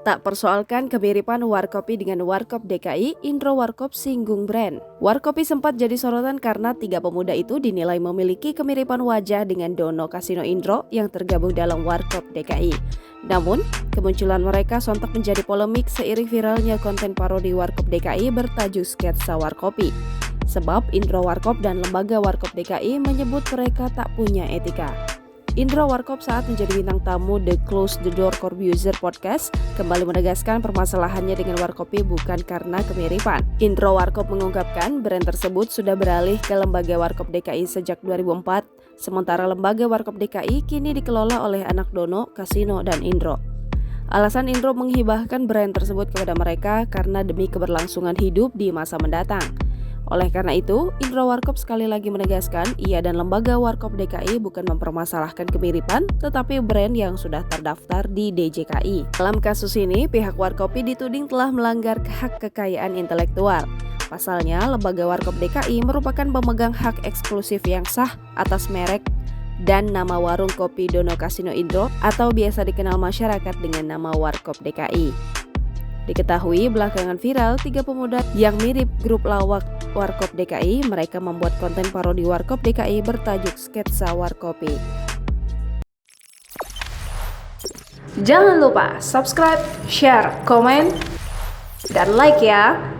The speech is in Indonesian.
Tak persoalkan kemiripan Warkopi dengan Warkop DKI, Indro Warkop singgung brand. Warkopi sempat jadi sorotan karena tiga pemuda itu dinilai memiliki kemiripan wajah dengan Dono Kasino Indro yang tergabung dalam Warkop DKI. Namun, kemunculan mereka sontak menjadi polemik seiring viralnya konten parodi Warkop DKI bertajuk sketsa Warkopi. Sebab Indro Warkop dan lembaga Warkop DKI menyebut mereka tak punya etika. Indro Warkop saat menjadi bintang tamu The Close the Door Corbuzier Podcast kembali menegaskan permasalahannya dengan Warkopi bukan karena kemiripan. Indro Warkop mengungkapkan brand tersebut sudah beralih ke lembaga Warkop DKI sejak 2004, sementara lembaga Warkop DKI kini dikelola oleh anak Dono, Kasino, dan Indro. Alasan Indro menghibahkan brand tersebut kepada mereka karena demi keberlangsungan hidup di masa mendatang. Oleh karena itu, Indro Warkop sekali lagi menegaskan ia dan lembaga Warkop DKI bukan mempermasalahkan kemiripan, tetapi brand yang sudah terdaftar di DJKI. Dalam kasus ini, pihak Warkopi dituding telah melanggar hak kekayaan intelektual. Pasalnya, lembaga Warkop DKI merupakan pemegang hak eksklusif yang sah atas merek dan nama warung kopi Dono Kasino Indro atau biasa dikenal masyarakat dengan nama Warkop DKI. Diketahui belakangan viral tiga pemuda yang mirip grup lawak Warkop DKI, mereka membuat konten parodi Warkop DKI bertajuk sketsa Warkopi. Jangan lupa subscribe, share, komen, dan like ya!